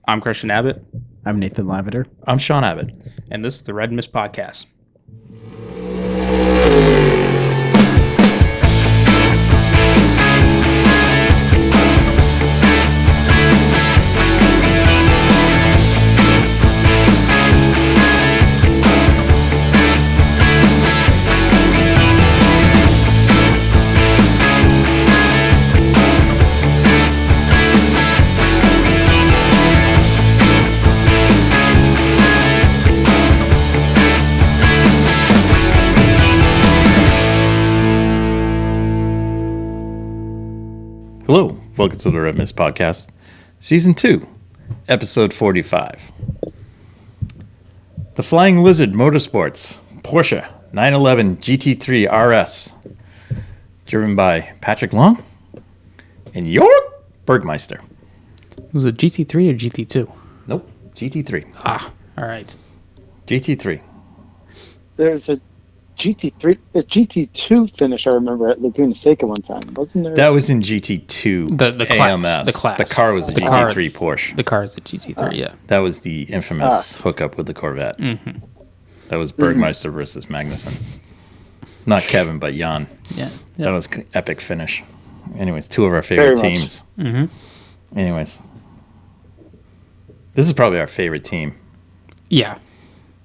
I'm Christian Abbott. I'm Nathan Lavender. I'm Sean Abbott. And this is the Red Mist Podcast. Hello, welcome to the Red Mist Podcast, Season 2, Episode 45. The Flying Lizard Motorsports Porsche 911 GT3 RS, driven by Patrick Long and York Bergmeister. Was it GT3 or GT2? Nope, GT3. Ah, all right. GT3. There's a GT2 finish I remember at Laguna Seca one time, wasn't there? That was in GT2 The AMS. class. The car was a GT3 Porsche. The car is a GT3, yeah. That was the infamous hookup with the Corvette. Mm-hmm. That was Bergmeister versus Magnussen. Not Kevin, but Jan. Yeah. That was epic finish. Anyways, two of our favorite Very much. teams. Mm-hmm. Anyways, this is probably our favorite team. Yeah.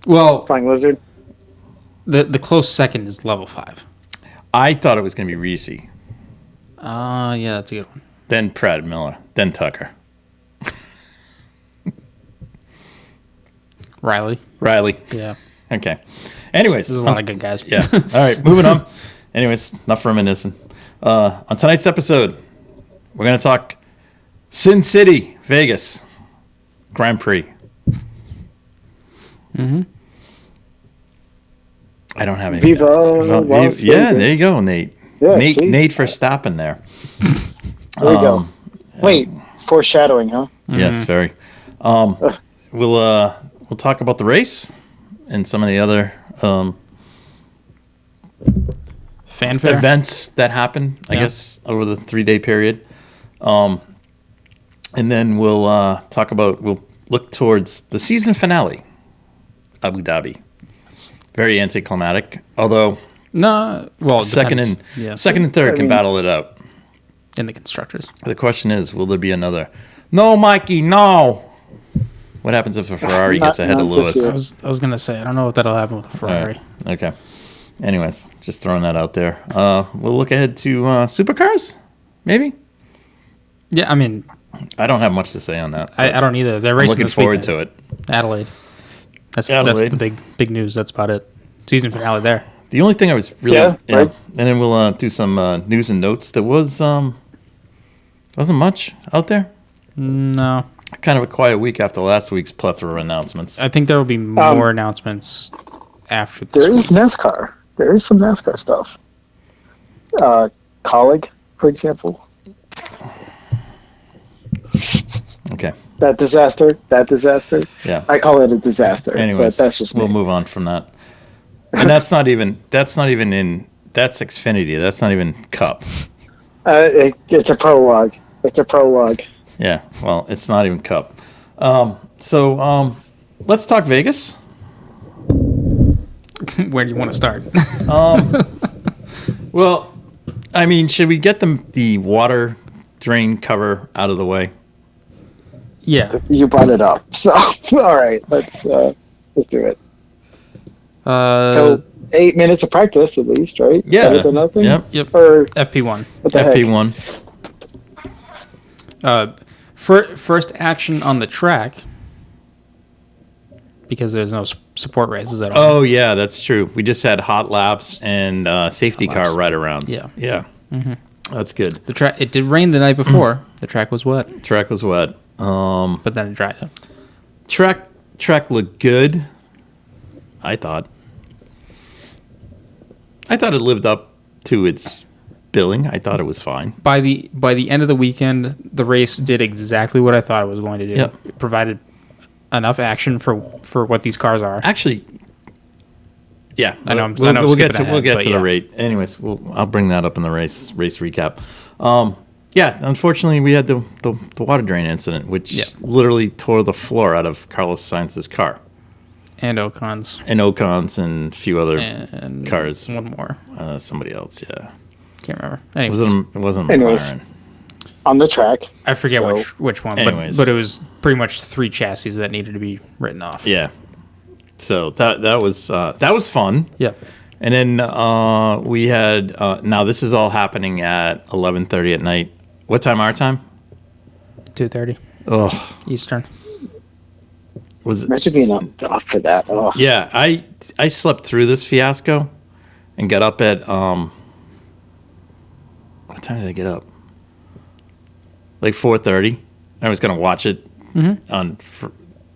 Well, Flying Lizard. the close second is level 5. I thought it was going to be Reese, Yeah, that's a good one. then Pratt Miller, then Tucker. Riley. Yeah. Okay. Anyways. There's a lot of good guys. Yeah. All right, moving on. Anyways, enough reminiscing. On tonight's episode, we're going to talk Sin City, Vegas, Grand Prix. Mm-hmm. I don't have any. Viva Las Yeah, Vegas. there you go, Nate. Yeah, Nate, see? Nate Verstappen there. There you go. Wait, foreshadowing, huh? Yes, very. We'll talk about the race and some of the other Fanfare. events that happened, I Yeah. guess, over the 3-day period. And then we'll we'll look towards the season finale, Abu Dhabi. Very anticlimactic, although No, well, it second depends. and third I can mean- battle it out. In the constructors. The question is, will there be another? No, Mikey, no. What happens if a Ferrari gets ahead of not this Lewis? year. I was gonna say I don't know if that'll happen with a All Ferrari. right. Okay. Anyways, just throwing that out there. We'll look ahead to Supercars, maybe. Yeah, I mean, I don't have much to say on that. I don't either. They're I'm racing looking this forward weekend. to it. Adelaide. That's Adelaide. the big news. That's about it. Season finale there. The only thing I was really, Yeah, right. and then we'll do some news and notes. There wasn't much out there. No, Kind of a quiet week after last week's plethora of announcements. I think there will be more announcements after this. There is NASCAR. There is some NASCAR stuff. Colleague, for example. Okay. That disaster. Yeah. I call it a disaster. Anyways, but that's just we'll me. move on from that. And that's not even that's Xfinity. That's not even Cup. It's a prologue. Yeah, well, it's not even Cup. Let's talk Vegas. Where do you want to start? Well, I mean, should we get the water drain cover out of the way? Yeah. You brought it up. So, all right, let's do it. So 8 minutes of practice at least, right? Yeah. Better than nothing? Yep. Or FP1. what the heck? FP1. First action on the track because there's no support races at all. Oh yeah, that's true. We just had hot laps and safety car ride arounds. Yeah. Yeah. That's good. The track. It did rain the night before. The track was wet, Track was wet. but then it dried up. Track looked good. I thought it lived up to its billing. I thought it was fine. By the end of the weekend, the race did exactly what I thought it was going to do. Yep. It provided enough action for what these cars are. Actually, yeah, I know I'm we'll get skipping to ahead, but the yeah. rate. Anyways, I'll bring that up in the race recap. Yeah, unfortunately, we had the water drain incident, which literally tore the floor out of Carlos Sainz's car. And Ocon's. And Ocon's and a few other And cars. one more. Somebody else, yeah. Can't remember. It Anyways, wasn't Anyways. McLaren. On the track. I forget So- which one, Anyways. but it was pretty much 3 chassis that needed to be written off. Yeah. So that was fun. Yep. And then we had now this is all happening at 11:30 at night. What time our time? 2:30 Oh, Eastern. was it? Imagine being up for that. Oh, Yeah, I slept through this fiasco and got up at what time did I get up? Like 4:30. I was gonna watch it on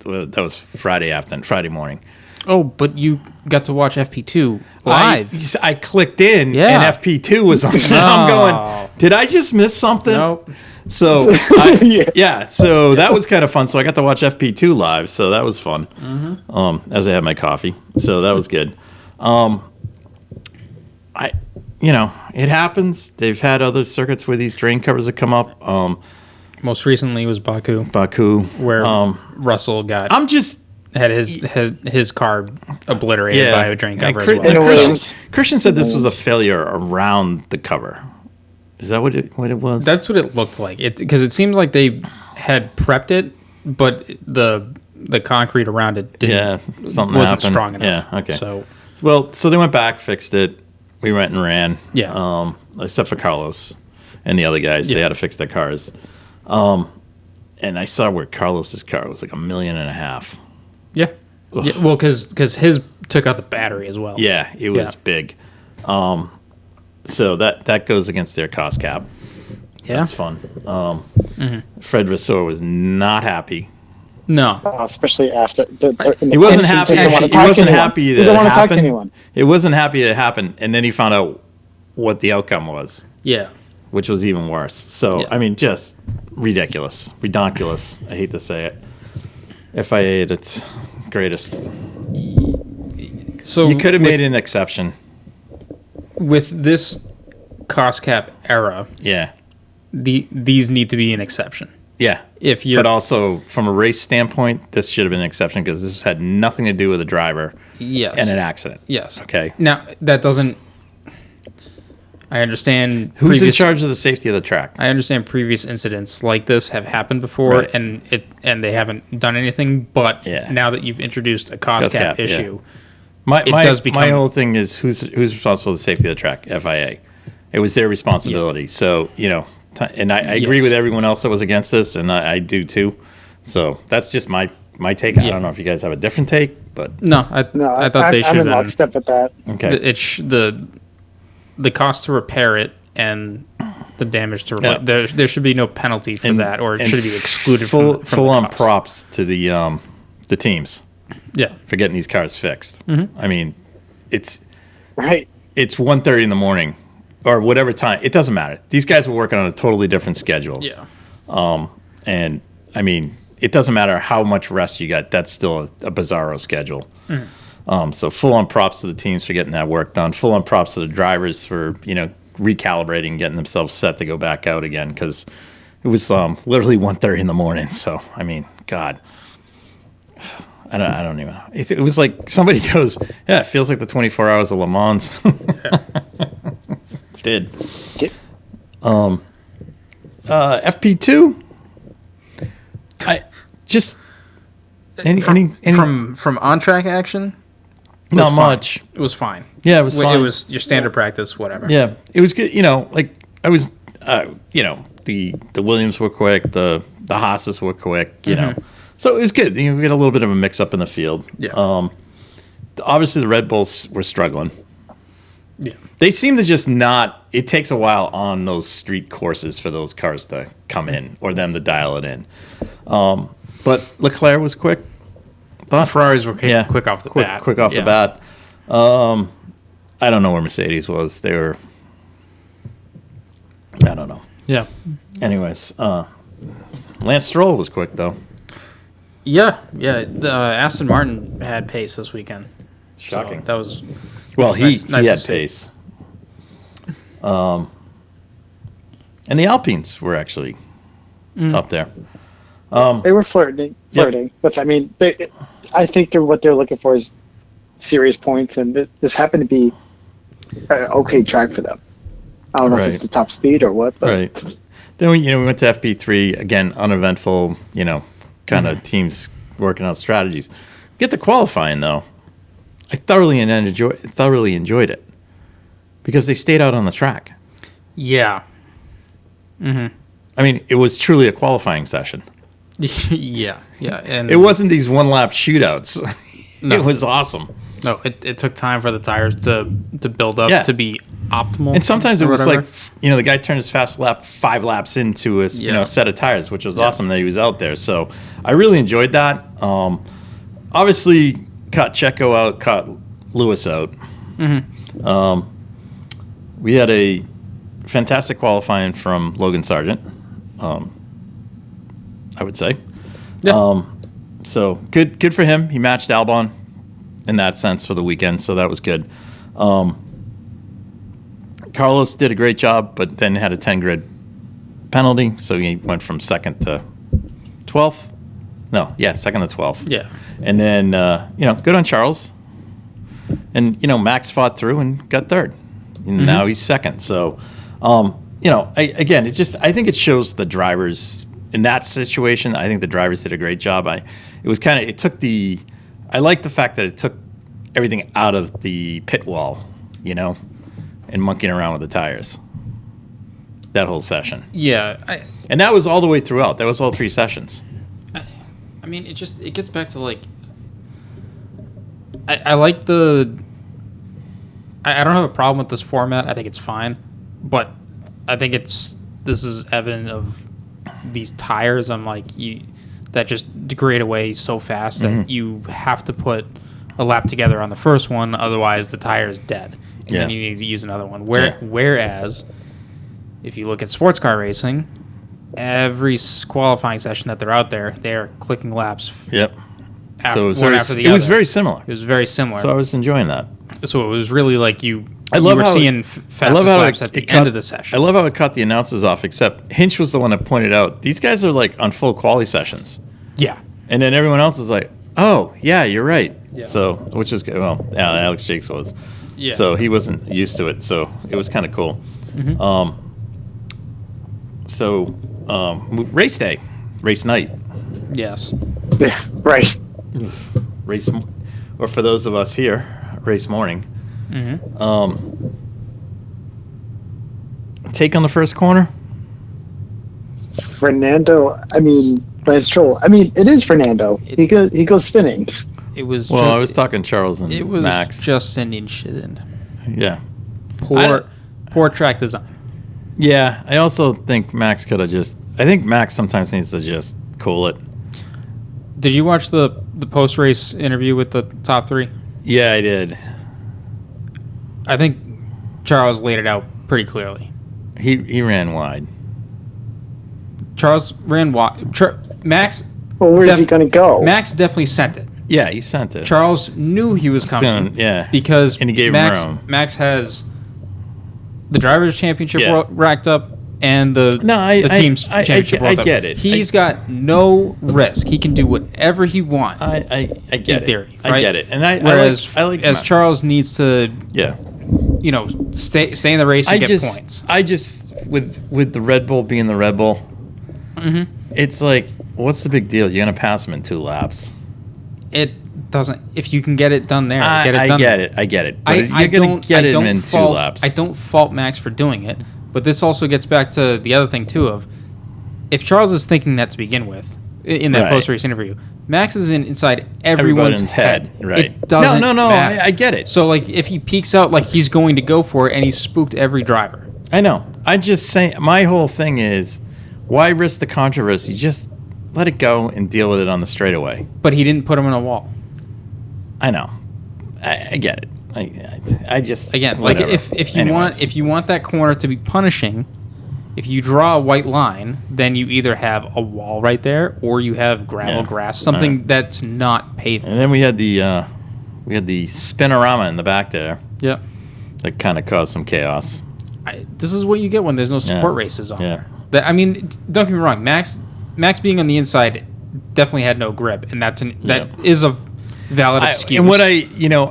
that was Friday morning. Oh, but you got to watch FP2 live. I clicked in Yeah. and FP2 was on. I'm going, did I just miss something? Nope. So so that was kind of fun. So I got to watch FP2 live, so that was fun. As I had my coffee, so that was good. It happens. They've had other circuits where these drain covers have come up. Most recently was Baku, where Russell I'm just had his car obliterated by a drain cover as And well. Christian said this was a failure around the cover. Is that what it was? That's what it looked like. Because it seemed like they had prepped it, but the concrete around it wasn't happened. strong enough. Yeah, okay. So they went back, fixed it. We went and ran. Yeah. Except for Carlos and the other guys, they had to fix their cars. And I saw where Carlos's car was like $1.5 million. yeah. Well, because his took out the battery as well. Yeah, it was big. So that goes against their cost cap. Yeah. That's fun. Fred Vasseur was not happy. No. especially after He wasn't happy. He wasn't happy that He it don't want to talk to happened. anyone. It wasn't happy that it happened, and then he found out what the outcome was, Yeah. which was even worse. So I mean, just ridiculous, redonkulous. I hate to say it. FIA at its greatest. So You could have made an exception. with this cost cap era, Yeah, these need to be an exception. yeah. If you're But also, from a race standpoint, this should have been an exception because this had nothing to do with a driver yes, and an accident. yes. Okay. Now that doesn't. I understand Who's in charge of the safety of the track? I understand previous incidents like this have happened before, Right. and they haven't done anything. But now that you've introduced a cost cap issue, My does become- my whole thing is who's responsible for the safety of the track? FIA. It was their responsibility. So and I agree with everyone else that was against this, and I do too. So that's just my take. I don't know if you guys have a different take, but no, I thought they I'm should in have. lockstep with that. okay. The cost to repair it and the damage to repair. There should be no penalty for that, or it And should be excluded full from the on cost. props to the teams Yeah, for getting these cars fixed. I mean, it's Right. 1:30 in the morning or whatever time. It doesn't matter. These guys were working on a totally different schedule. yeah, And I mean, it doesn't matter how much rest you got. That's still a bizarro schedule. So full on props to the teams for getting that work done. Full on props to the drivers for recalibrating, getting themselves set to go back out again because it was literally 1:30 in the morning. So I mean, God, I don't even know. It was like somebody goes, "Yeah, it feels like the 24 hours of Le Mans." It did. FP2. I just from on track action. not fine. much. It was fine. Yeah, it was fine. It was your standard practice, whatever. Yeah, it was good. Like I was, the Williams were quick, the Haas's were quick. So it was good. We had a little bit of a mix up in the field. Yeah. Obviously, the Red Bulls were struggling. Yeah. They seem to just not. It takes a while on those street courses for those cars to come in or them to dial it in. But Leclerc was quick. Ferraris were quick off the bat. Quick off the bat. I don't know where Mercedes was. They were. I don't know. Yeah. Anyways, Lance Stroll was quick though. Yeah. The Aston Martin had pace this weekend. Shocking. So that was. Well, nice he to had see. pace. And the Alpines were actually up there. They were flirting with. I mean, I think what they're looking for is serious points, and this happened to be an okay track for them. I don't know if it's the top speed or what. But. Right. Then we went to FP3 again, uneventful. Kind of teams working out strategies. Get to qualifying though. I thoroughly enjoyed it because they stayed out on the track. Yeah. Mm-hmm. I mean, it was truly a qualifying session. yeah, and it wasn't these one-lap shootouts. No. It was awesome. No, it took time for the tires to build up to be optimal. And sometimes it was like, the guy turned his fast lap 5 laps into a set of tires, which was awesome that he was out there. So I really enjoyed that. Obviously, caught Checo out, caught Lewis out. Mm-hmm. We had a fantastic qualifying from Logan Sargent, I would say. Yeah. So good for him. He matched Albon in that sense for the weekend, so that was good. Carlos did a great job, but then had a 10-grid penalty, so he went from 2nd to 12th. No, yeah, 2nd to 12th. Yeah. And then, good on Charles. And, Max fought through and got 3rd. And now he's 2nd. So, I think it shows the drivers in that situation. I think the drivers did a great job. I like the fact that it took everything out of the pit wall, and monkeying around with the tires. That whole session. Yeah. And that was all the way throughout. That was all 3 sessions. I mean, it gets back to like, I like the, I don't have a problem with this format. I think it's fine, but I think this is evident of these tires. I'm like, that just degrade away so fast that you have to put a lap together on the first one, otherwise the tire is dead, and then you need to use another one. Whereas, if you look at sports car racing, every qualifying session that they're out there, they're clicking laps. Yep. After, so it was very similar. It was very similar. So I was enjoying that. So it was really like you were seeing fastest laps at the end of the session. I love how it cut the announcers off, except Hinch was the one that pointed out, these guys are like on full quali sessions. Yeah. And then everyone else is like, oh, yeah, you're right. Yeah. So, which is good. Well, Alex Jakes was. Yeah. So he wasn't used to it. So it was kind of cool. Mm-hmm. Race day, race night. Yes. Yeah, right. Race, or for those of us here, race morning. Mm-hmm. Take on the first corner. Fernando. I mean, Stroll. I mean, it is Fernando. He goes spinning. It was. Well, I was talking Charles and Max. It was just sending shit in. Yeah. Poor track design. Yeah, I also think Max could have just. I think Max sometimes needs to just cool it. Did you watch the post race interview with the top 3? Yeah, I did. I think Charles laid it out pretty clearly. He ran wide. Charles ran wide. Max. Well, where's he going to go? Max definitely sent it. Yeah, he sent it. Charles knew he was coming. Yeah, because and he gave Max, him room. Max has the drivers' championship racked up and the team's championship racked up. I get it. He's got no risk. He can do whatever he wants. I get in theory, it. Right? I get it. And whereas I like as Charles needs to stay in the race and get points. I just with the Red Bull being the Red Bull, it's like, what's the big deal? You're gonna pass him in 2 laps. It doesn't. If you can get it done there, get it done. I get it. But you're going to get it in 2 laps. I don't fault Max for doing it, but this also gets back to the other thing, too, of if Charles is thinking that to begin with, in that post-race interview, Max is inside everyone's head. Right. It doesn't matter. I get it. So, like, if he peeks out like he's going to go for it and he's spooked every driver. I know. I just say, my whole thing is, why risk the controversy? Just let it go and deal with it on the straightaway. But he didn't put him in a wall. I know. I get it. I just again, like if you want that corner to be punishing, if you draw a white line, then you either have a wall right there or you have gravel, grass, something that's not pavement. And then we had the spinorama in the back there. Yep. That kind of caused some chaos. this is what you get when there's no support races on Yeah. there. I mean, don't get me wrong. Max being on the inside definitely had no grip, and that is a valid excuse. And what I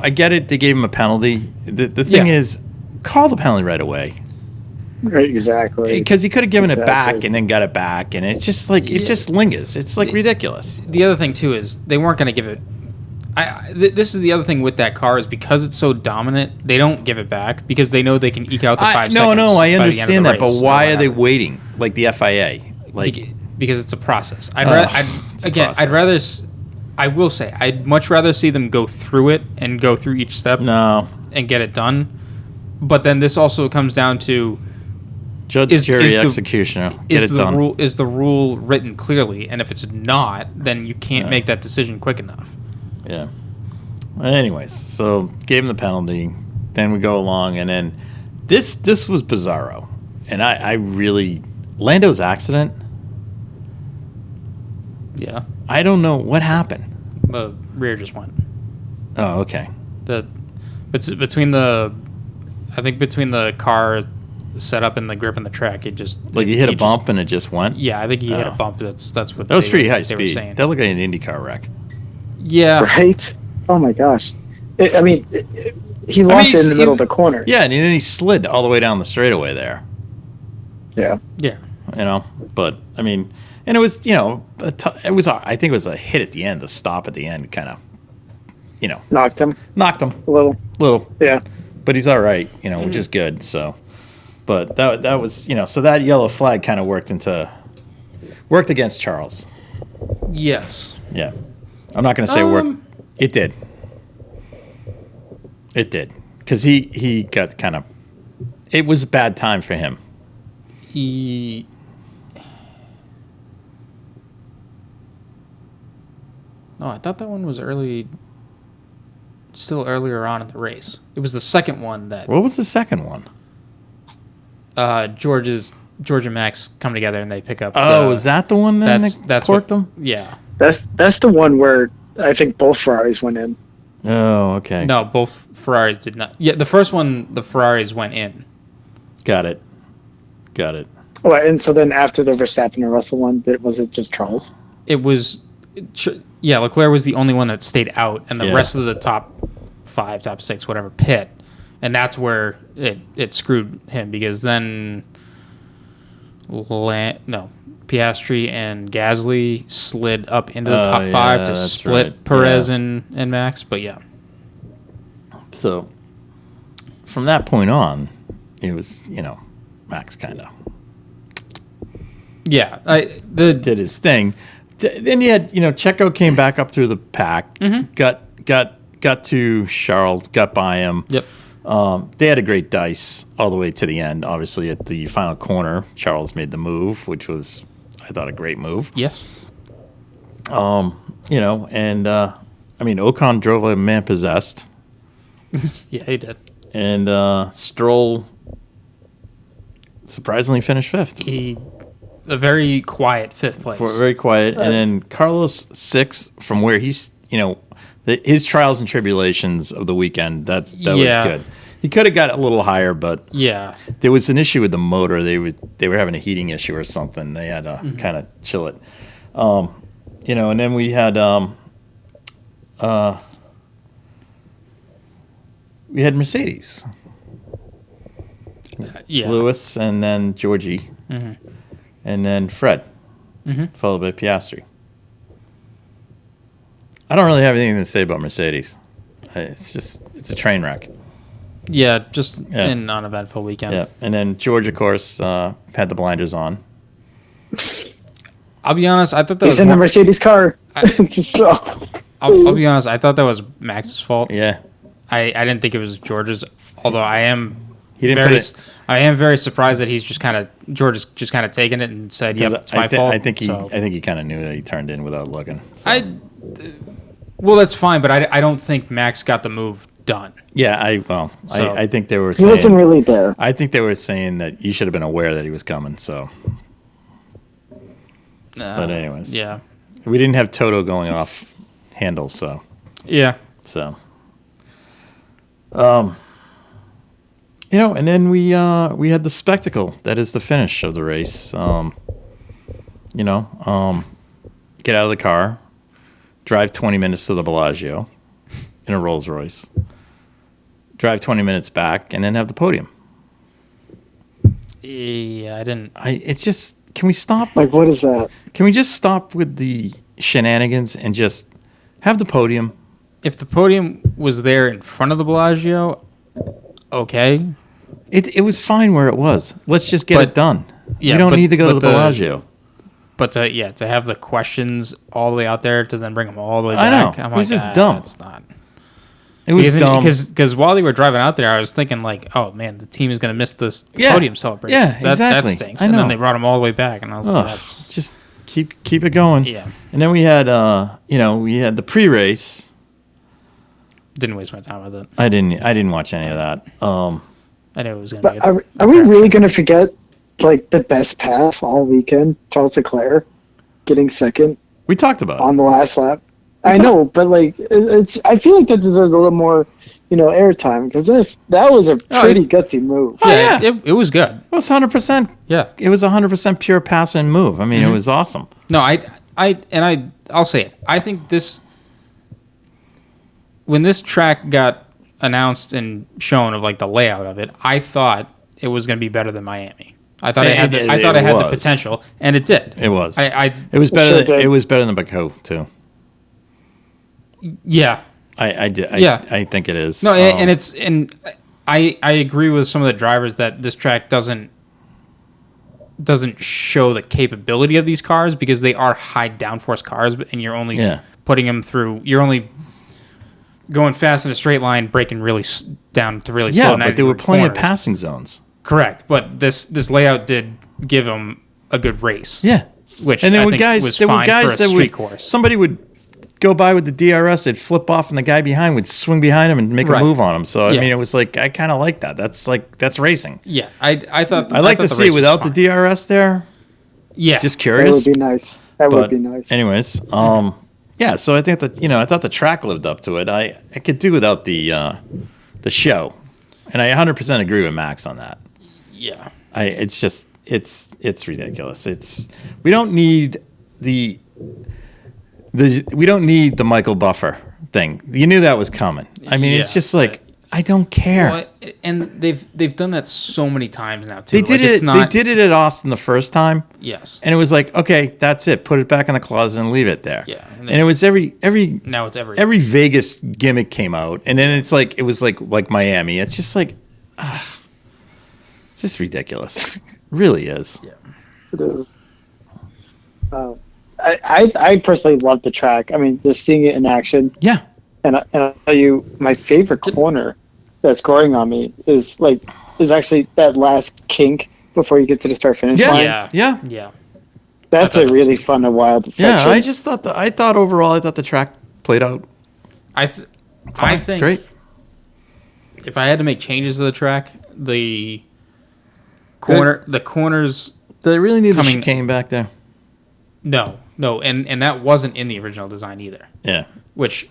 get it. They gave him a penalty. The thing is, call the penalty right away. Right, exactly. Because he could have given it back and then got it back, and it's just like it just lingers. It's like ridiculous. The other thing too is they weren't going to give it. This is the other thing with that car is because it's so dominant, they don't give it back because they know they can eke out the 5 seconds. No, I understand that, but race, why are they waiting? Like the FIA, because it's a process. I will say I'd much rather see them go through it and go through each step. And get it done. But then this also comes down to judge, jury, executioner. Get it done. Is the rule written clearly? And if it's not, then you can't make that decision quick enough. Yeah. Anyways, so gave him the penalty. Then we go along, and then this was bizarro, and I really Lando's accident. Yeah. I don't know what happened. The rear just went. Oh, okay. Between the car setup and the grip and the track, it just he hit a bump and it just went. Yeah, I think he hit a bump. That's what that was pretty high they speed. were saying. That looked like an IndyCar wreck. Yeah. Right? Oh, my gosh. He lost it in the middle of the corner. Yeah, and then he slid all the way down the straightaway there. Yeah. Yeah. But, and it was, I think it was a hit at the end, the stop at the end kind of, Knocked him. A little. Yeah. But he's all right, which is good, so. But that was, so that yellow flag kind of worked against Charles. Yes. Yeah. I'm not going to say work. It did. It did. Because he got kind of... It was a bad time for him. No, I thought that one was still earlier on in the race. It was the second one that... What was the second one? George and Max come together and they pick up... is that the one that torqued them? Yeah. That's the one where I think both Ferraris went in. Oh, okay. No, both Ferraris did not. Yeah, the first one, the Ferraris went in. Got it. Oh, and so then after the Verstappen and Russell one, was it just Charles? It was... Yeah, Leclerc was the only one that stayed out, and the rest of the top 5, top 6, whatever, pit. And that's where it screwed him, because then... Piastri and Gasly slid up into the top 5 to split Perez and Max, but yeah. So, from that point on, it was, Max kind of... Yeah. did his thing. Then you had, Checo came back up through the pack, got to Charles, got by him. Yep. They had a great dice all the way to the end. Obviously, at the final corner, Charles made the move, which was, I thought, a great move. Yes. Ocon drove like a man possessed. Yeah, he did. And Stroll surprisingly finished 5th. A very quiet 5th place. Very quiet. And then Carlos 6th from where he's, his trials and tribulations of the weekend, that was good. He could have got a little higher, but there was an issue with the motor. They were having a heating issue or something. They had to kind of chill it. And then we had Mercedes. Lewis and then Georgie. Mm-hmm. And then Fred, followed by Piastri. I don't really have anything to say about Mercedes. It's a train wreck. Yeah, just an uneventful weekend. Yeah, and then George, of course, had the blinders on. I'll be honest, I thought that he's in the Mercedes car. I'll be honest, I thought that was Max's fault. Yeah. I didn't think it was George's, although I am very surprised that George is just kind of taking it and said, "Yep, it's my fault." I think he kind of knew that he turned in without looking. So. Well, that's fine, but I don't think Max got the move done. Yeah, I think they were saying... He wasn't really there. I think they were saying that you should have been aware that he was coming, so... but anyways. Yeah. We didn't have Toto going off handles, so... Yeah. So... And then we had the spectacle that is the finish of the race. Get out of the car, drive 20 minutes to the Bellagio in a Rolls Royce, drive 20 minutes back, and then have the podium. Yeah, I didn't. It's just, can we stop? Like, what is that? Can we just stop with the shenanigans and just have the podium? If the podium was there in front of the Bellagio, okay. It was fine where it was. Let's just get it done. Yeah, you don't need to go to the Bellagio. But to have the questions all the way out there to then bring them all the way I back, know. I'm It was like, just dumb. It's not. It was dumb. Because while they were driving out there, I was thinking like, oh man, the team is going to miss this podium celebration. Yeah, So exactly. That stinks. I And know. then they brought them all the way back, and I was like, that's just keep it going. Yeah. And then we had we had the pre-race. Didn't waste my time with it. I didn't watch any of that. I knew it was going to be. But are we really going to forget like the best pass all weekend? Charles Leclerc getting second We talked about on it. the last lap. I know, but like it's. I feel like that deserves a little more, airtime because that was a pretty gutsy move. Yeah, it was good. It was 100%. Yeah. It was 100% pure pass and move. I mean, it was awesome. No, I'll say it. I think when this track got announced and shown of like the layout of it, I thought it was going to be better than Miami. I thought it had the potential, and it did. It was. It was better. Sure did. It was better than Baku too. Yeah. I did. Yeah. I think it is. No, and I agree with some of the drivers that this track doesn't show the capability of these cars because they are high downforce cars, and you're only putting them through. You're only going fast in a straight line, braking really down to really slow. Yeah, but there were plenty of passing zones. Correct, but this layout did give them a good race. Yeah, which and there I were think guys. was There were fine guys for a that street would. course. Somebody would go by with the DRS, they'd flip off, and the guy behind would swing behind him and make a move on him. So I mean, it was like I kind of like that. That's racing. Yeah, I thought I'd like to see it without the DRS there. Yeah, just That curious. would be nice. That would be nice. Anyways, yeah. So I think that I thought the track lived up to it. I could do without the show, and I 100% agree with Max on that. Yeah, It's just it's ridiculous. We don't need the Michael Buffer thing. You knew that was coming. I mean, it's just like I don't care. Well, and they've done that so many times now too. They did it at Austin the first time. Yes, and it was like, okay, that's it. Put it back in the closet and leave it there. Yeah, and it was every now it's every Vegas gimmick came out, and then it was like Miami. It's just like, it's just ridiculous. It really is. Yeah, it is. I personally love the track. I mean, just seeing it in action. Yeah. And I'll tell you, my favorite corner that's growing on me is actually that last kink before you get to the start finish line. Yeah. That's a really fun and wild section. Yeah, I thought overall the track played out. I think great. If I had to make changes to the track, the corners. Do they really need the chicane back there? No, and that wasn't in the original design either. Yeah. Which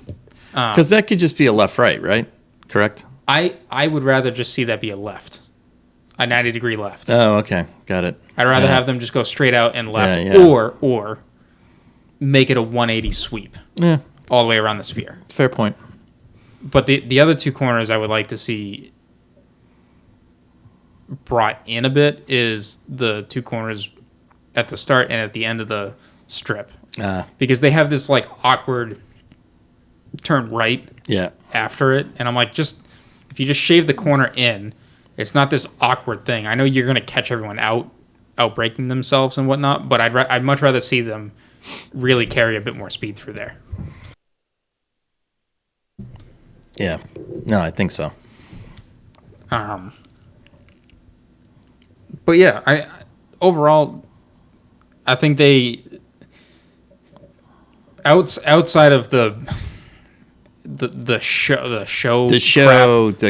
because that could just be a left-right, right? Correct? I would rather just see that be a 90-degree left. Oh, okay. Got it. I'd rather have them just go straight out and left, or make it a 180 sweep all the way around the sphere. Fair point. But the other two corners I would like to see brought in a bit is the two corners at the start and at the end of the strip. Because they have this like awkward turn right after it, and I'm like, if you just shave the corner in, it's not this awkward thing. I know you're going to catch everyone out breaking themselves and whatnot, but I'd much rather see them really carry a bit more speed through there. Yeah, no, I think so. But yeah, overall, I think they outside of the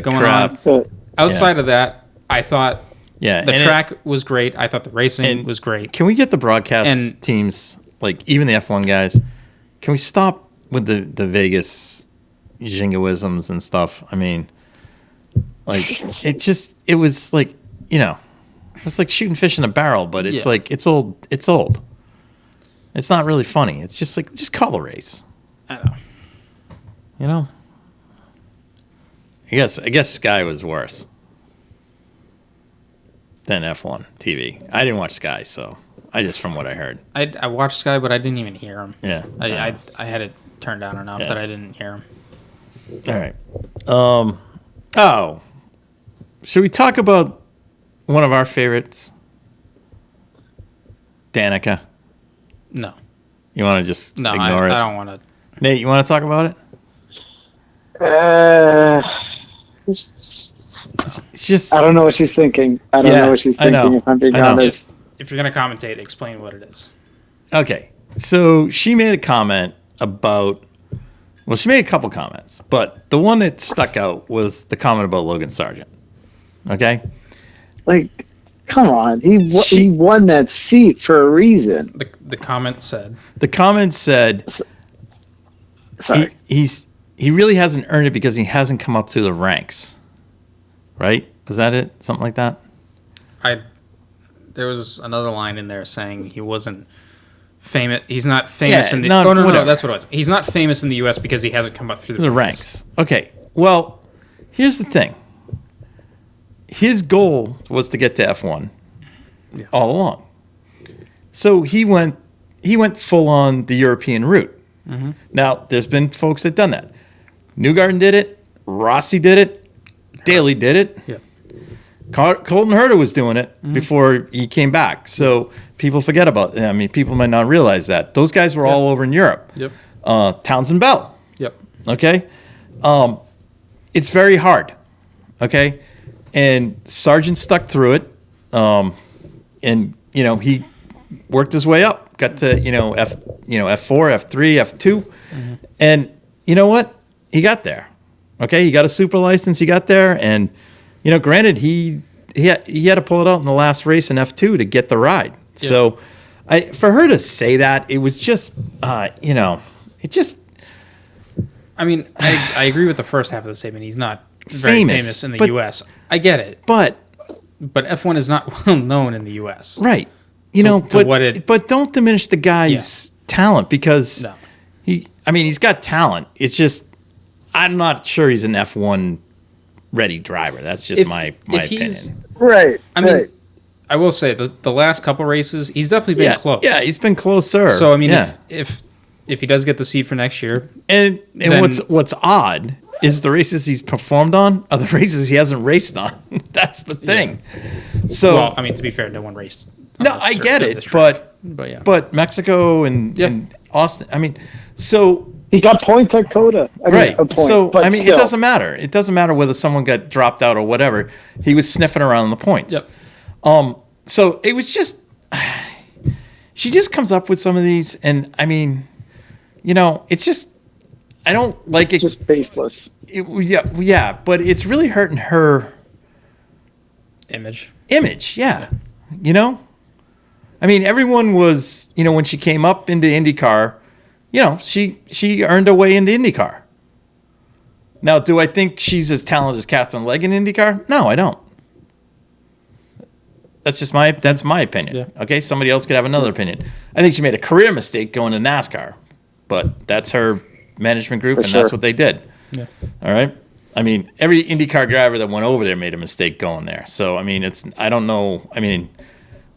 crap. Outside of that, I thought the track was great. I thought the racing was great. Can we get the broadcast teams, like even the F1 guys, can we stop with the Vegas jingoisms and stuff? I mean, Like it was like, it's like shooting fish in a barrel, but it's like it's old. It's old. It's not really funny. It's just like call a race. I know. I guess Sky was worse than F1 TV. I didn't watch Sky, so from what I heard. I watched Sky, but I didn't even hear him. Yeah. I had it turned down enough that I didn't hear him. All right. Should we talk about one of our favorites? Danica. No. You want to just ignore it? I don't want to. Nate, you want to talk about it? It's just I don't know what she's thinking. I don't know what she's thinking, if I'm being honest. If you're going to commentate, explain what it is. Okay. So she made a comment about... Well, she made a couple comments, but the one that stuck out was the comment about Logan Sargent. Okay? Like, come on. He won that seat for a reason. The comment said... The comment said... Sorry. He really hasn't earned it because he hasn't come up through the ranks. Right? Was that it? Something like that? There was another line in there saying he wasn't famous. He's not famous in the... No, that's what it was. He's not famous in the U.S. because he hasn't come up through the ranks. Okay. Well, here's the thing. His goal was to get to F1 all along. So he went full on the European route. Mm-hmm. Now, there's been folks that done that. Newgarden did it. Rossi did it. Daly did it. Yeah. Colton Herta was doing it before he came back. So people forget about it. I mean, people might not realize that. Those guys were all over in Europe. Yep. Townsend Bell. Yep. Okay? It's very hard. Okay? And Sargent stuck through it. And, he worked his way up. Got to, F4, F3, F2. Mm-hmm. And you know what? He got there. Okay? He got a super license. He got there. And... granted, he had to pull it out in the last race in F2 to get the ride. Yeah. So, for her to say that, it was just, it just... I mean, I agree with the first half of the statement. He's not very famous in the U.S. I get it. But F1 is not well known in the U.S. Right. But don't diminish the guy's talent because he's got talent. It's just, I'm not sure he's an F1 ready driver. That's just my opinion. Right. I mean, I will say the last couple races, he's definitely been close. Yeah, he's been closer. So I mean, if he does get the seat for next year, and what's odd is the races he's performed on are the races he hasn't raced on. That's the thing. Yeah. So, well, I mean, to be fair, no one raced. No, I get it, but Mexico and Austin. I mean, so. He got points at COTA. Right. So, it doesn't matter. It doesn't matter whether someone got dropped out or whatever. He was sniffing around the points. Yep. So it was just, she just comes up with some of these, and I mean, it's just, I don't like it. It's just baseless. Yeah, but it's really hurting her image. Yeah. I mean, everyone was, when she came up into IndyCar, she earned her way into IndyCar. Now, do I think she's as talented as Catherine Legg in IndyCar? No, I don't. That's my opinion. Yeah. Okay, somebody else could have another opinion. I think she made a career mistake going to NASCAR, but that's her management group, that's what they did. Yeah. All right. I mean, every IndyCar driver that went over there made a mistake going there. So I mean, I don't know. I mean,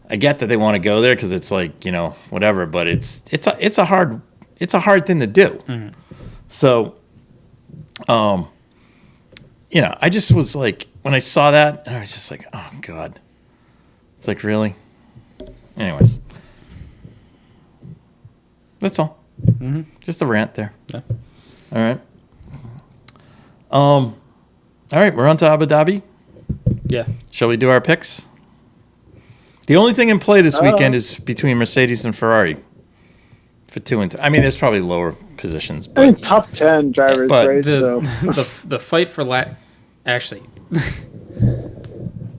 I get that they want to go there because it's like whatever, but it's a hard thing to do. Mm-hmm. So, I just was like, when I saw that, and I was just like, oh, God. It's like, really? Anyways. That's all. Mm-hmm. Just a rant there. Yeah. All right. All right, we're on to Abu Dhabi. Yeah. Shall we do our picks? The only thing in play this weekend is between Mercedes and Ferrari. For 2 and 3. I mean, there's probably lower positions. But, top 10 drivers, right? The fight for actually,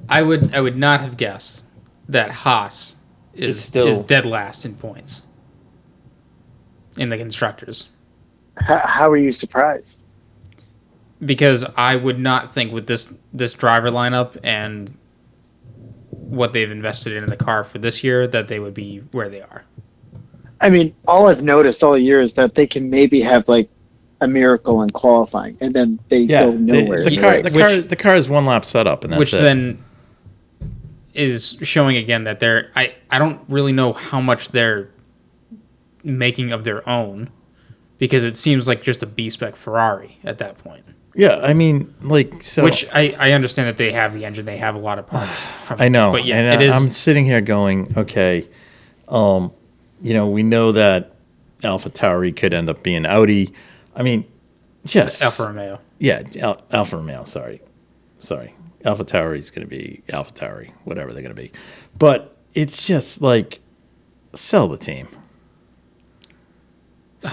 I would not have guessed that Haas is dead last in points in the constructors. How were you surprised? because I would not think with this driver lineup and what they've invested in the car for this year that they would be where they are. I mean, all I've noticed all year is that they can maybe have like a miracle in qualifying, and then they go nowhere. The car is one lap setup, and that's which it. Then is showing again that they're. I don't really know how much they're making of their own, because it seems like just a B-spec Ferrari at that point. Yeah, I mean, like, so. Which I understand that they have the engine, they have a lot of parts from. I know, but yeah, and it is. I'm sitting here going, okay, we know that AlphaTauri could end up being Audi. I mean, yes. Alfa Romeo. Yeah, Alfa Romeo. Sorry. AlphaTauri is going to be AlphaTauri, whatever they're going to be. But it's just like, sell the team.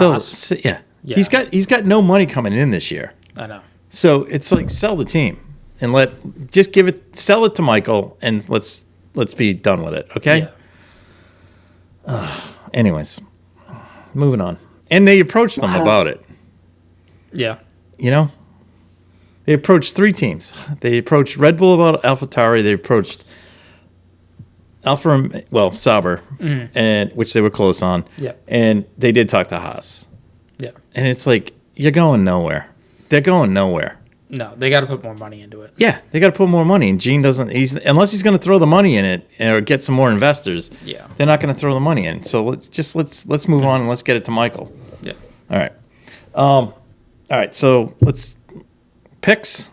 Yeah. He's got no money coming in this year. I know. So it's like, sell the team and sell it to Michael, and let's be done with it. Okay. Yeah. Anyways, moving on. And they approached them about it. Yeah. They approached 3 teams. They approached Red Bull about AlphaTauri. They approached Sauber, and which they were close on. Yeah. And they did talk to Haas. Yeah. And it's like, you're going nowhere. They're going nowhere. No, they got to put more money into it. Yeah, they got to put more money. And Gene doesn't. Unless he's going to throw the money in it or get some more investors. Yeah. They're not going to throw the money in. So let's move on and let's get it to Michael. Yeah. All right. All right. So let's picks.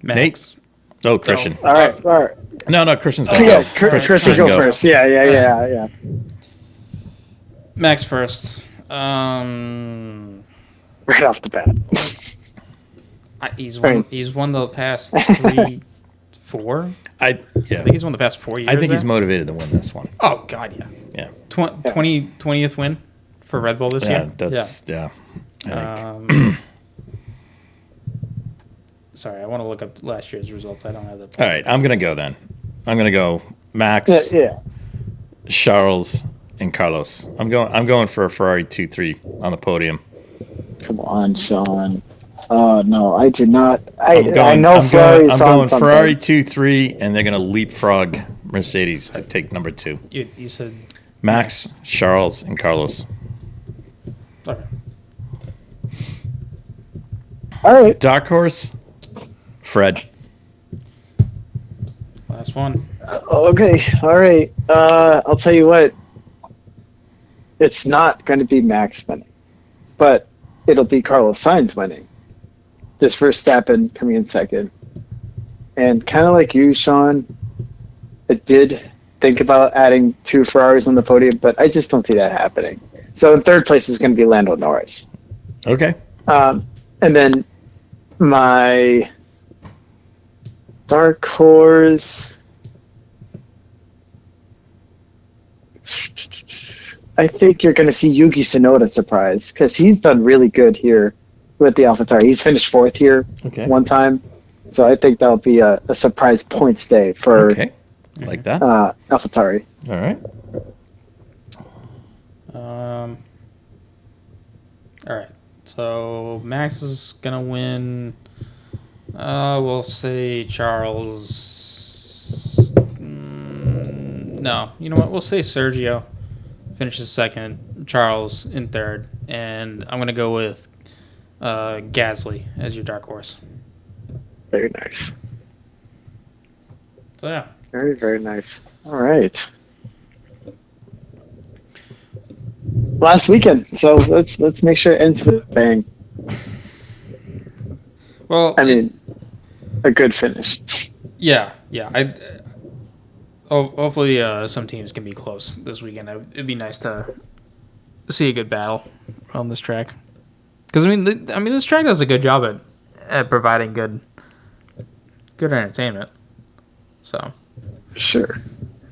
Max. Nate? Oh, Christian. All right. No, Christian's Oh, going yeah, to go. Christian go first. Yeah. Max first. Right off the bat. He's won the past 3, 4. I think he's won the past 4 years. I think he's motivated to win this one. Oh God, yeah. Yeah. 20th win for Red Bull this year. I think. Sorry, I want to look up last year's results. I don't have the. All right, I'm gonna go then. I'm gonna go Max, Charles, and Carlos. I'm going for a Ferrari 2-3 on the podium. Come on, Sean. Oh no, I do not. I I'm know Ferrari's I'm on going something. Ferrari 2-3, and they're gonna leapfrog Mercedes to take number 2. You said Max, Charles, and Carlos. Okay. All right. Dark horse, Fred. Last one. Okay. All right. I'll tell you what. It's not going to be Max winning, but it'll be Carlos Sainz winning. Just Verstappen coming in second. And kind of like you, Sean, I did think about adding 2 Ferraris on the podium, but I just don't see that happening. So in third place is going to be Lando Norris. Okay. And then my dark horse, I think you're going to see Yuki Tsunoda surprise, because he's done really good here with the AlphaTauri. He's finished 4th here one time. So I think that'll be a surprise points day for like that. AlphaTauri. All right. All right. So Max is gonna win. We'll say Charles. No, you know what? We'll say Sergio finishes second, Charles in third, and I'm gonna go with Gasly as your dark horse. Very nice. So yeah. Very, very nice. All right. Last weekend, so let's make sure it ends with a bang. Well, I mean, a good finish. Yeah. Hopefully, some teams can be close this weekend. It'd be nice to see a good battle on this track, because I mean, this track does a good job at providing good entertainment. So, sure.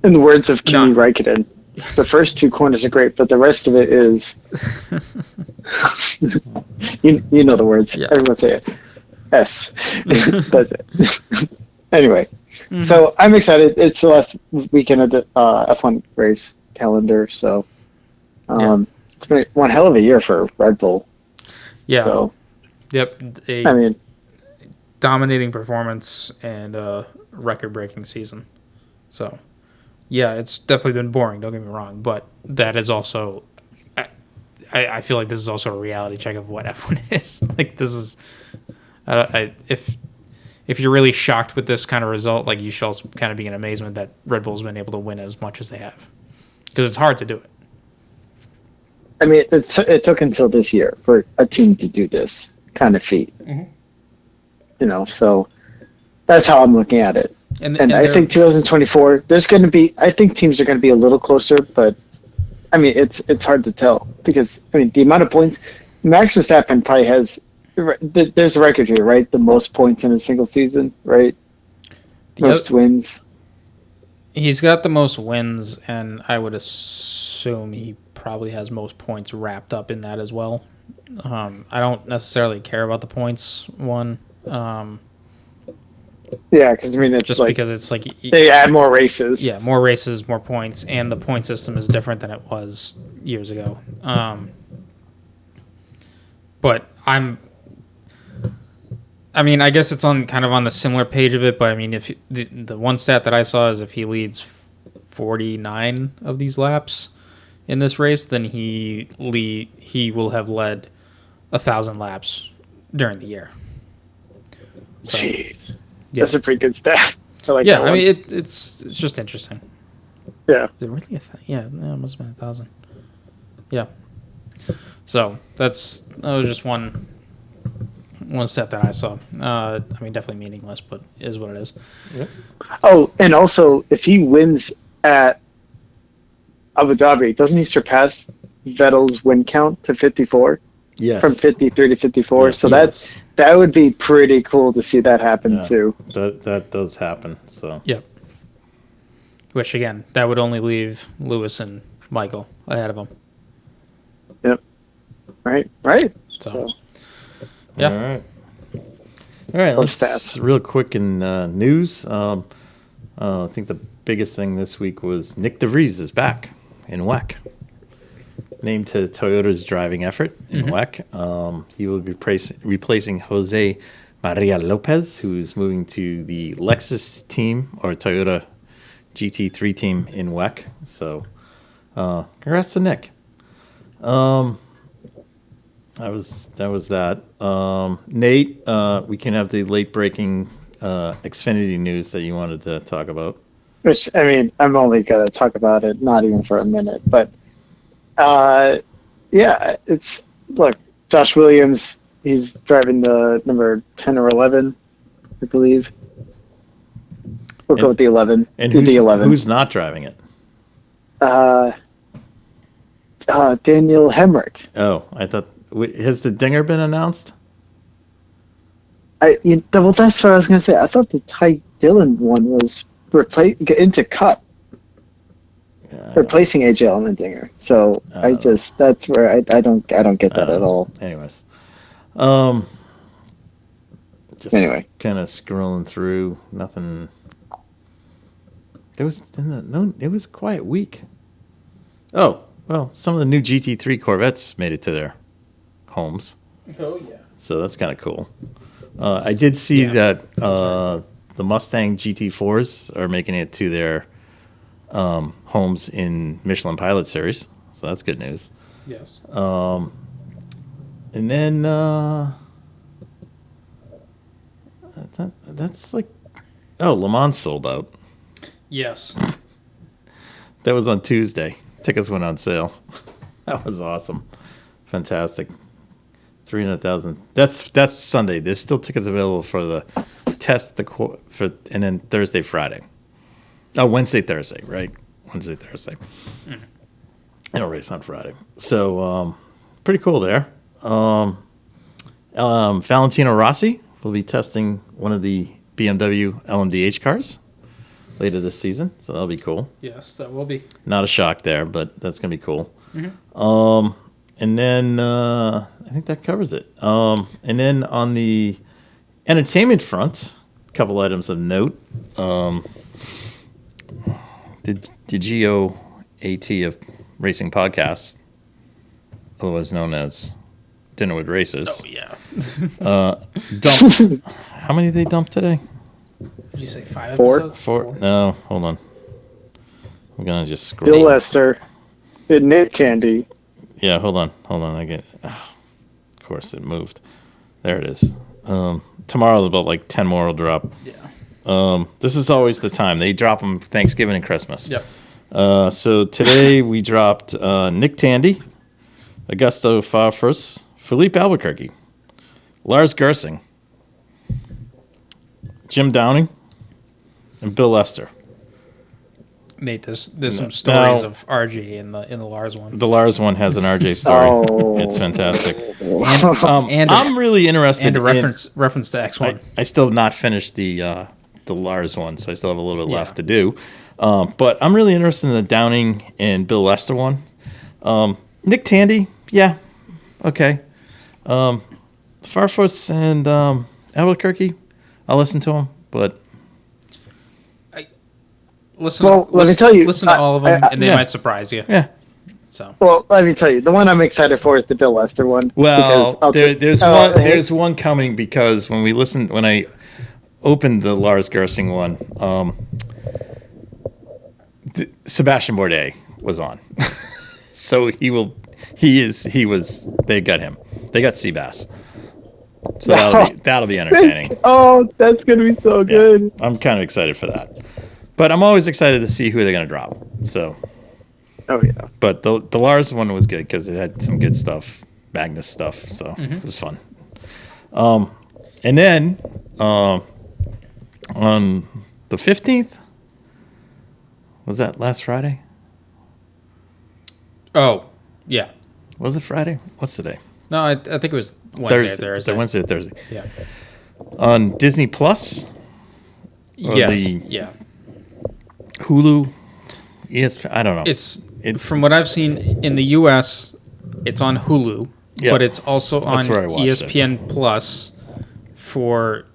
In the words of Kimi Räikkönen, the first 2 corners are great, but the rest of it is. you know the words. Yeah. Everyone say it. S. That's it. Anyway, so I'm excited. It's the last weekend of the F1 race calendar, so it's been one hell of a year for Red Bull. Yeah. So Yep. I mean, Dominating performance and a record-breaking season. So, yeah, it's definitely been boring. Don't get me wrong, but that is also, I feel like this is also a reality check of what F1 is. Like this is, if you're really shocked with this kind of result, like you should also kind of be in amazement that Red Bull's been able to win as much as they have, because it's hard to do it. I mean, it took until this year for a team to do this kind of feat. Mm-hmm. You know, so that's how I'm looking at it. And I think 2024, there's going to be. I think teams are going to be a little closer, but I mean, it's hard to tell because I mean the amount of points Max Verstappen probably has. There's a record here, right? The most points in a single season, right? Most wins. He's got the most wins, and I would assume he probably has most points wrapped up in that as well. I don't necessarily care about the points one. Yeah, because I mean, it's just like, because it's like they add more races. Yeah, more races, more points, and the point system is different than it was years ago. But I mean, I guess it's on kind of on the similar page of it. But I mean, if the one stat that I saw is if he leads 49 of these laps in this race, then he will have led 1,000 laps during the year. So, jeez, that's a pretty good stat. I like I mean, it's just interesting. Yeah. Is it really it must have been 1,000. Yeah. So that was just one stat that I saw. I mean, definitely meaningless, but it is what it is. Yep. Oh, and also, if he wins at Abu Dhabi, doesn't he surpass Vettel's win count to 54? Yes. From 53 to 54. Yes, so that would be pretty cool to see that happen too. That does happen. So. Yep. Which again, that would only leave Lewis and Michael ahead of him. Yep. Right. So. Yeah. All right. Let's stats. Real quick in news. I think the biggest thing this week was Nick DeVries is back in WEC. Named to Toyota's driving effort in WEC. He will be replacing Jose Maria Lopez, who's moving to the Lexus team or Toyota GT3 team in WEC. So, congrats to Nick. That was that. Nate, we can have the late breaking Xfinity news that you wanted to talk about. Which, I mean, I'm only going to talk about it, not even for a minute, but look, Josh Williams, he's driving the number 10 or 11, I believe. We'll go with the 11. And who's not driving it? Daniel Hemrick. Oh, I thought, has the dinger been announced? Well, that's what I was going to say. I thought the Ty Dillon one was into Cut. Replacing AJ Allmendinger. So that's where I don't get that at all. Anyways. Anyway. Kind of scrolling through, nothing. It was a quiet week. Oh, well, some of the new GT3 Corvettes made it to their homes. Oh yeah. So that's kind of cool. I did see that the Mustang GT4s are making it to their homes in Michelin Pilot Series, so that's good news. Yes. And then that's like, Le Mans sold out. Yes. That was on Tuesday. Tickets went on sale. That was awesome. Fantastic. 300,000. That's Sunday. There's still tickets available for the test, and then Thursday, Friday. Oh, Wednesday, Thursday, right? Wednesday, Thursday. And a race on Friday. So, pretty cool there. Valentino Rossi will be testing one of the BMW LMDH cars later this season. So that'll be cool. Yes, that will be. Not a shock there, but that's going to be cool. And then I think that covers it. And then on the entertainment front, a couple items of note. The GOAT of racing podcasts, otherwise known as dinner with racers. Oh yeah. Dumped. How many did they dump today? Did you say 5 4? episodes? 4? No, hold on. I'm gonna just scroll. Bill Lester, and Nick Candy. Yeah, hold on. Of course, it moved. There it is. Tomorrow, about like 10 more will drop. Yeah. This is always the time they drop them Thanksgiving and Christmas. Yep. So today we dropped Nick Tandy, Augusto Farfus, Philippe Albuquerque, Lars Gersing, Jim Downing, and Bill Lester. Mate, there's some stories Now- of RJ in the Lars one. The Lars one has an RJ story. Oh. It's fantastic. And I'm really interested and a in. reference to X1. I still have not finished the Lars one, so I still have a little bit Yeah. left to do. But I'm really interested in the Downing and Bill Lester one. Nick Tandy, yeah, okay. Farfus and Albuquerque, I'll listen to them, but Listen, Well, let me tell you, listen to all of them, and they yeah. might surprise you. yeah. So Well, let me tell you, the one I'm excited for is the Bill Lester one. Well, because there's one coming because when I opened the Lars Gersing one, Sebastian Bourdais was on, so they got him, they got Seabass, so that'll be entertaining. Oh, that's gonna be so good. I'm kind of excited for that, but I'm always excited to see who they're gonna drop. So. Oh yeah. But the Lars one was good because it had some good stuff, Magnus stuff, so it was fun. And then on the 15th, was that last Friday? oh yeah, Was it Friday? What's today? no, I think it was Wednesday or Thursday. Wednesday or Thursday. Yeah. On Disney Plus, or Yes. the Yeah. Hulu, ESPN, I don't know. It's from what I've seen in the U.S. It's on Hulu, Yeah. but it's also on That's where I watched ESPN Plus for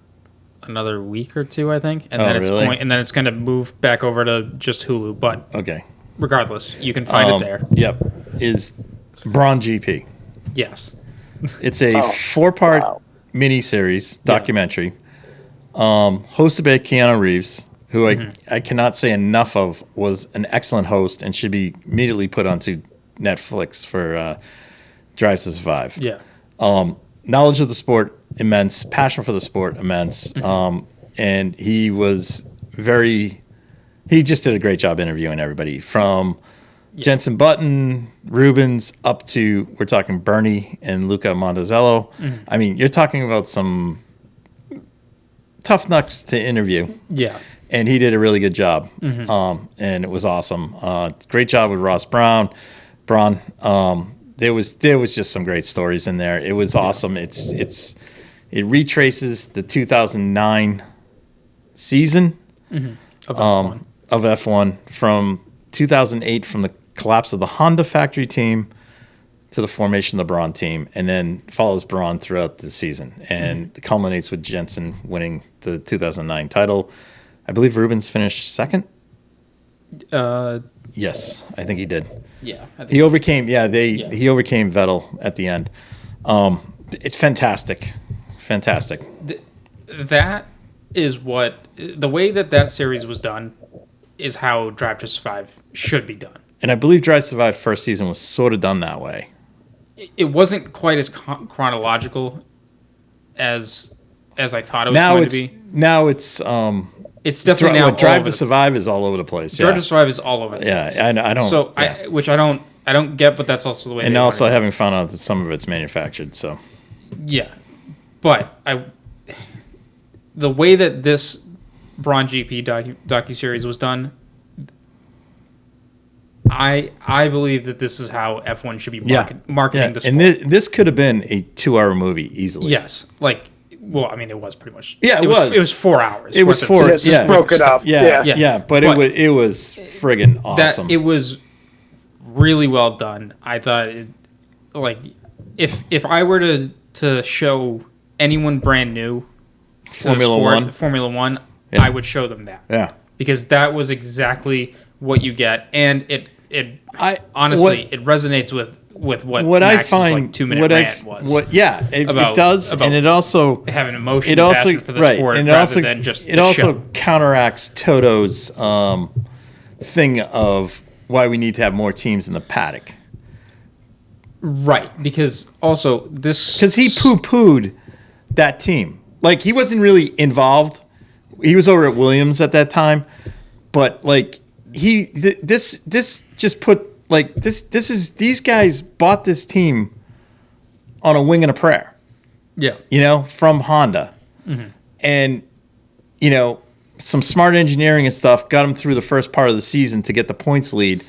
another week or two, I think, and Oh, then it's really? going to move back over to just Hulu. But Okay. regardless, you can find it there. Yep. Is BRAWN GP. Yes. It's a 4-part wow. miniseries documentary, hosted by Keanu Reeves, who I cannot say enough of, was an excellent host and should be immediately put onto Netflix for Drive to Survive. Yeah. Knowledge of the sport immense, passion for the sport immense, and he just did a great job interviewing everybody from Jensen Button, Rubens, up to, we're talking Bernie and Luca Monticello. I mean, you're talking about some tough nuts to interview. Yeah. And he did a really good job, and it was awesome. Great job with Ross Brawn. There was just some great stories in there. It was awesome. It retraces the 2009 season Of F1. of F1 from 2008, from the collapse of the Honda factory team to the formation of the Brawn team, and then follows Brawn throughout the season, and culminates with Jensen winning the 2009 title. I believe Rubens finished second. Yes, I think he did. Yeah. I think He overcame. He overcame Vettel at the end. It's fantastic. that is what the way that series was done is how Drive to Survive should be done. And I believe Drive to Survive first season was sort of done that way. It wasn't quite as chronological as I thought it was going to be. Now it's It's definitely now Drive to Survive is all over the place. Drive to Survive is all over the place. Yeah, I don't. So yeah. I don't get, but that's also the way. And they also wanted it. having found out that some of it's manufactured. So Yeah, but the way that this Brawn GP docuseries was done, I believe that this is how F1 should be marketing the sport. And this could have been a 2-hour movie easily. Yes, well, I mean, it was pretty much. Yeah, it was. It was 4 hours. It was worth of 4. Just Yeah. broke it up. Yeah, Yeah. but it was friggin' awesome. It was really well done. I thought, if I were to show anyone brand new to Formula the sport, One. Formula One, Yeah. I would show them that. Yeah. Because that was exactly what you get, and honestly it resonates with what Max's I find like 2-minute rant was. It does, and it also having emotion, and passion for the sport, and rather than just it the also show. counteracts Toto's thing of why we need to have more teams in the paddock. Right, because also because he poo-pooed that team. Like, he wasn't really involved. He was over at Williams at that time, but like this just put like this is these guys bought this team on a wing and a prayer. Yeah, from Honda, and some smart engineering and stuff got them through the first part of the season to get the points lead,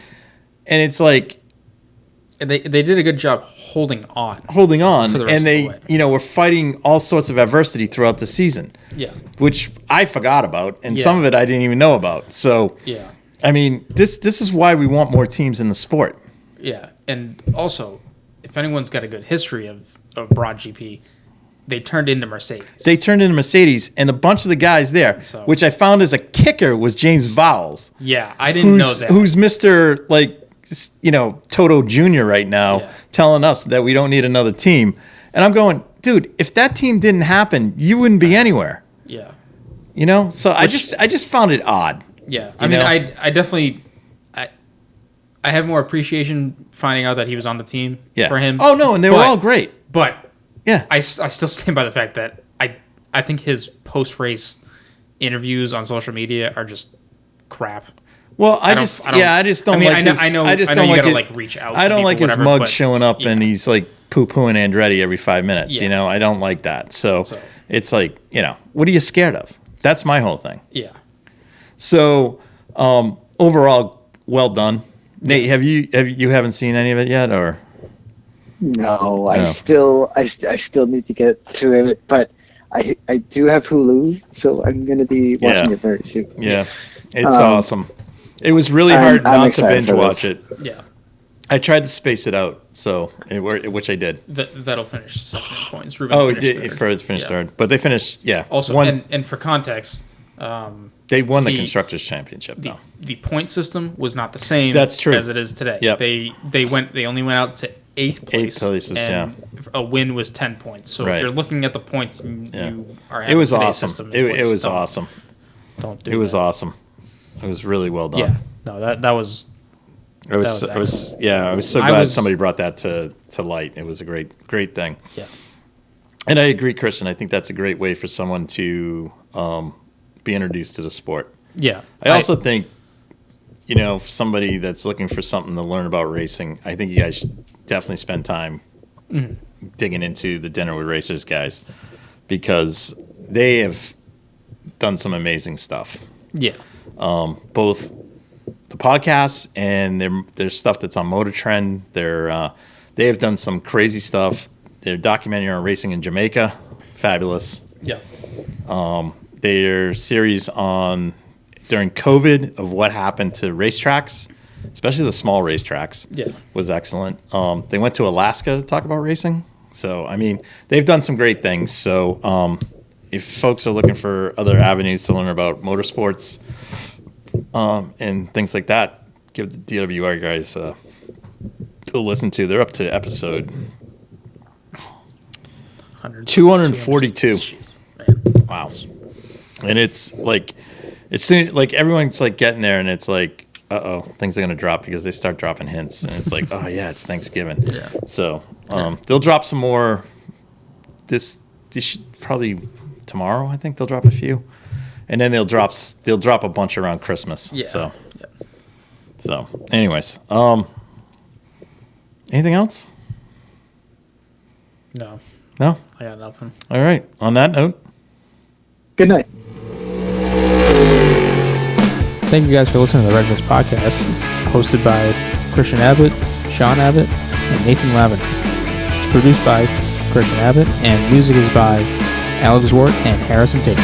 and it's like. They did a good job holding on, for the rest and of they the way. Were fighting all sorts of adversity throughout the season. Yeah, which I forgot about, and some of it I didn't even know about. So yeah, I mean, this is why we want more teams in the sport. Yeah, and also, if anyone's got a good history of BRAWN GP, they turned into Mercedes. And a bunch of the guys there, which I found as a kicker was James Vowles. Yeah, I didn't know that. Who's Mr. Toto Jr. right now, telling us that we don't need another team. And I'm going, dude, if that team didn't happen, you wouldn't be anywhere. Yeah. So I just found it odd. Yeah. I mean, I definitely I have more appreciation finding out that he was on the team for him. Oh no, and they were all great. But yeah, I still stand by the fact that I think his post-race interviews on social media are just crap. Well, I just don't like his. I know you gotta reach out. I don't like his mug but, showing up and he's like poo-pooing Andretti every 5 minutes. Yeah. I don't like that. So it's like, what are you scared of? That's my whole thing. Yeah. So overall, well done, Nate. Have you haven't seen any of it yet, or? No, I still need to get to it, but I do have Hulu, so I'm going to be watching it very soon. Yeah, it's awesome. It was really hard not to binge watch it. Yeah. I tried to space it out, which I did. Vettel finished second in points. Ruben finished third. But they finished, Also, and for context, they won the Constructors' Championship, though. The point system was not the same That's true. as it is today. Yep. They only went out to 8th place. 8 places, and a win was 10 points. So if you're looking at the points, you are having today's awesome. system. It was awesome. Don't do it. It was that. awesome. It was really well done. Yeah. No, that was. I was so glad somebody brought that to light. It was a great thing. Yeah. And I agree, Christian. I think that's a great way for someone to be introduced to the sport. Yeah. I also think, somebody that's looking for something to learn about racing, I think you guys should definitely spend time digging into the Dinner with Racers guys, because they have done some amazing stuff. Yeah. Both the podcasts and their stuff that's on Motor Trend. They have done some crazy stuff. Their documentary on racing in Jamaica, fabulous. Yeah. Their series during COVID of what happened to racetracks, especially the small racetracks, was excellent. They went to Alaska to talk about racing. So, I mean, they've done some great things. So, if folks are looking for other avenues to learn about motorsports and things like that, give the DWR guys to listen to. They're up to episode 242. Wow. And it's like, as soon like everyone's like getting there, and it's like, things are gonna drop because they start dropping hints, and it's like, oh yeah, it's Thanksgiving. Yeah. So they'll drop some more. This should probably tomorrow. I think they'll drop a few, and then they'll drop a bunch around Christmas. Yeah. So anyways, anything else? No. No. I got nothing. All right. On that note. Good night. Thank you guys for listening to the Red Mist Podcast, hosted by Christian Abbott, Sean Abbott, and Nathan Lavin. It's produced by Christian Abbott, and music is by Alex Wart and Harrison Tate.